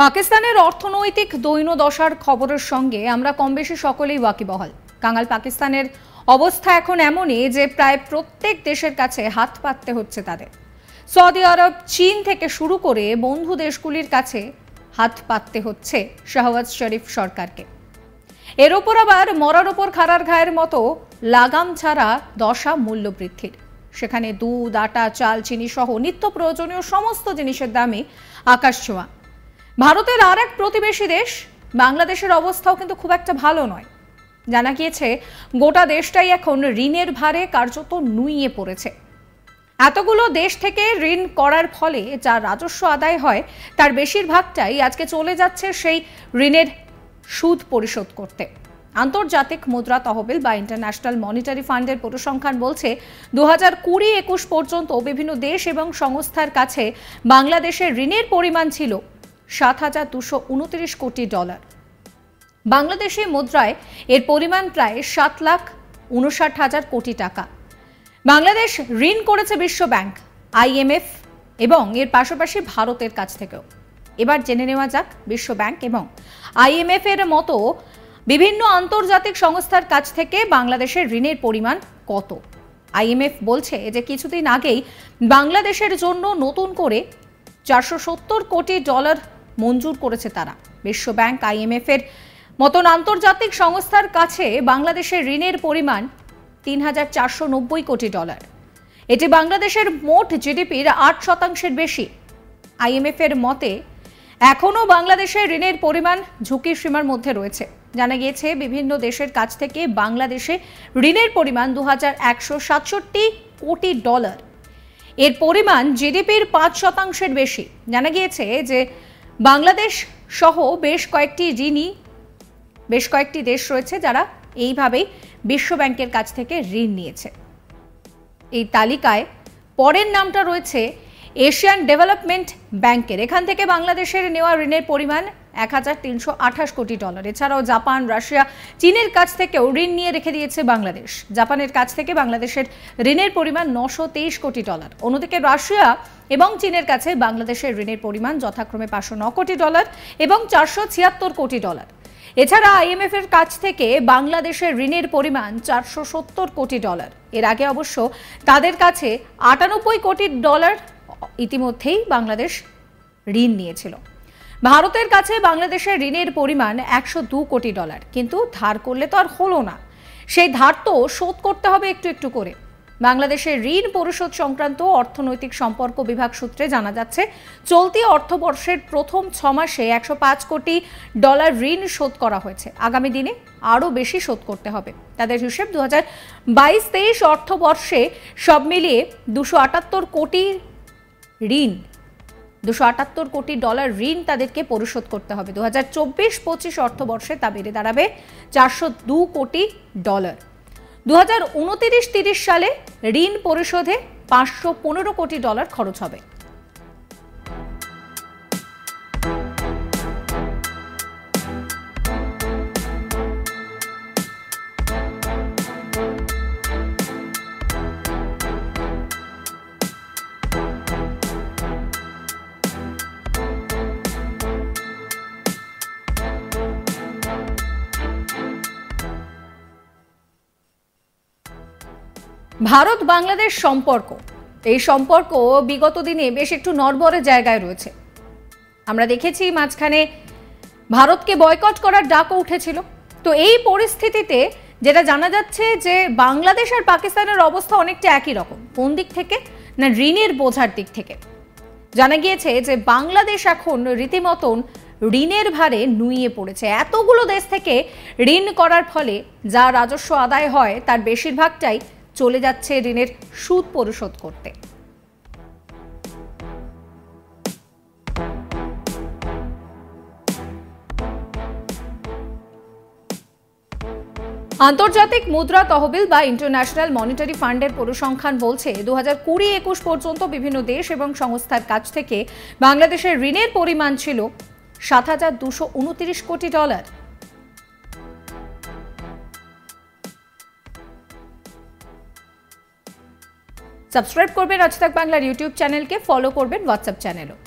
পাকিস্তানের অর্থনৈতিক দৈন্যদশার খবরের সঙ্গে আমরা কম বেশি সকলেই ওয়াকিবহাল। কাঙাল পাকিস্তানের অবস্থা এখন এমনই যে প্রায় প্রত্যেক দেশের কাছে হাত পাততে হচ্ছে তাদের। সৌদি আরব, চীন থেকে শুরু করে বন্ধু দেশগুলির কাছে হাত পাততে হচ্ছে শাহবাজ শরীফ সরকারকে। এর ওপর আবার মরার ওপর খাড়ার ঘায়ের মতো লাগাম ছাড়া দশা মূল্যবৃদ্ধির। সেখানে দুধ, আটা, চাল, চিনি সহ নিত্য প্রয়োজনীয় সমস্ত জিনিসের দামে আকাশ ছোঁয়া। ভারতের আর এক প্রতিবেশী দেশ বাংলাদেশের অবস্থাও কিন্তু খুব একটা ভালো নয়। জানা গিয়েছে গোটা দেশটাই এখন ঋণের ভারে কার্যত নুইয়ে পড়েছে। এতগুলো দেশ থেকে ঋণ করার ফলে যা রাজস্ব আদায় হয় তার বেশিরভাগটাই আজকে চলে যাচ্ছে সেই ঋণের সুদ পরিশোধ করতে। আন্তর্জাতিক মুদ্রা তহবিল বা ইন্টারন্যাশনাল মনিটারি ফান্ডের পরিসংখ্যান বলছে 2020-21 পর্যন্ত বিভিন্ন দেশ এবং সংস্থার কাছে বাংলাদেশের ঋণের পরিমাণ ছিল $7,229 কোটি। বাংলাদেশি মুদ্রায় এর পরিমাণ প্রায় 7,59,000 কোটি টাকা। বাংলাদেশ ঋণ করেছে বিশ্ব ব্যাংক, IMF এবং এর পাশাপাশি ভারতের কাছ থেকেও। এবার জেনে নেওয়া যাক বিশ্ব ব্যাংক এবং IMF এর মতো বিভিন্ন আন্তর্জাতিক সংস্থার কাছ থেকে বাংলাদেশের ঋণের পরিমাণ কত। IMF বলছে যে কিছুদিন আগেই বাংলাদেশের জন্য নতুন করে $470 কোটি মঞ্জুর করেছে তারা। বিশ্ব ব্যাংক, IMF এর মতন আন্তর্জাতিক সংস্থার কাছে বাংলাদেশের ঋণের পরিমাণ $3,490 কোটি। এটি বাংলাদেশের মোট জিডিপির 8% বেশি। IMF এর মতে এখনও বাংলাদেশের ঋণের পরিমাণ ঝুঁকির সীমার মধ্যে রয়েছে। জানা গিয়েছে বিভিন্ন দেশের কাছ থেকে বাংলাদেশে ঋণের পরিমাণ $2,167 কোটি। এর পরিমাণ জিডিপির 5% বেশি। জানা গিয়েছে যে বাংলাদেশ সহ বেশ কয়েকটি দেশ রয়েছে যারা এইভাবেই বিশ্ব ব্যাংকের কাছ থেকে ঋণ নিয়েছে। এই তালিকায় পরের নামটা রয়েছে এশিয়ান ডেভেলপমেন্ট ব্যাংকের। এখান থেকে বাংলাদেশের নেওয়া ঋণের পরিমাণ $1,328 কোটি। এছাড়াও জাপান, রাশিয়া, চীনের কাছ থেকেও ঋণ নিয়ে রেখে দিয়েছে বাংলাদেশ। জাপানের কাছ থেকে বাংলাদেশের ঋণের পরিমাণ $923 কোটি। অন্যদিকে রাশিয়া এবং চীনের কাছে বাংলাদেশের ঋণের পরিমাণ যথাক্রমে $509 কোটি এবং $476 কোটি। এছাড়া IMF এর কাছ থেকে বাংলাদেশের ঋণের পরিমাণ $470 কোটি। এর আগে অবশ্য তাদের কাছে $98 কোটি ইতিমধ্যেই বাংলাদেশ ঋণ নিয়েছিল। ভারতের কাছে বাংলাদেশের ঋণের পরিমাণ $102 কোটি, কিন্তু ধার করলে তো আর হলো না, সেই ধার তো শোধ করতে হবে একটু একটু করে। বাংলাদেশের ঋণ পরিশোধ সংক্রান্ত অর্থনৈতিক সম্পর্ক বিভাগ সূত্রে জানা যাচ্ছে চলতি অর্থবর্ষের প্রথম 6 মাসে $105 কোটি ঋণ শোধ করা হয়েছে। আগামী দিনে আরও বেশি শোধ করতে হবে। তাদের হিসেব 2022-23 অর্থবর্ষে সব মিলিয়ে $278 কোটি ঋণ তাদেরকে পরিশোধ করতে হবে। 2024-25 অর্থবর্ষে তা বেড়ে দাঁড়াবে $402 কোটি। 2029-30 সালে ঋণ পরিশোধে $515 কোটি খরচ হবে। ভারত বাংলাদেশ সম্পর্ক, এই সম্পর্ক বিগত দিনে বেশ একটু নড়বড়ে জায়গায় রয়েছে। আমরা দেখেছি মাঝখানে ভারতকে বয়কট করার ডাকও উঠেছিল। তো এই পরিস্থিতিতে যেটা জানা যাচ্ছে যে বাংলাদেশ আর পাকিস্তানের অবস্থা অনেকটা একই রকম। কোন দিক থেকে না, ঋণের বোঝার দিক থেকে। জানা গিয়েছে যে বাংলাদেশ এখন রীতিমতন ঋণের ভারে নুইয়ে পড়েছে। এতগুলো দেশ থেকে ঋণ করার ফলে যা রাজস্ব আদায় হয় তার বেশিরভাগটাই চলে যাচ্ছে ঋণের সুদ পরিশোধ করতে। আন্তর্জাতিক মুদ্রা তহবিল বা ইন্টারন্যাশনাল মনিটারি ফান্ডের পরিসংখ্যান বলছে 2020-21 পর্যন্ত বিভিন্ন দেশ এবং সংস্থার কাছ থেকে বাংলাদেশের ঋণের পরিমাণ ছিল $7,229 কোটি। সাবস্ক্রাইব করবেন আজ তাক বাংলার ইউটিউব চ্যানেলকে, ফলো করবেন হোয়াটসঅ্যাপ চ্যানেলও।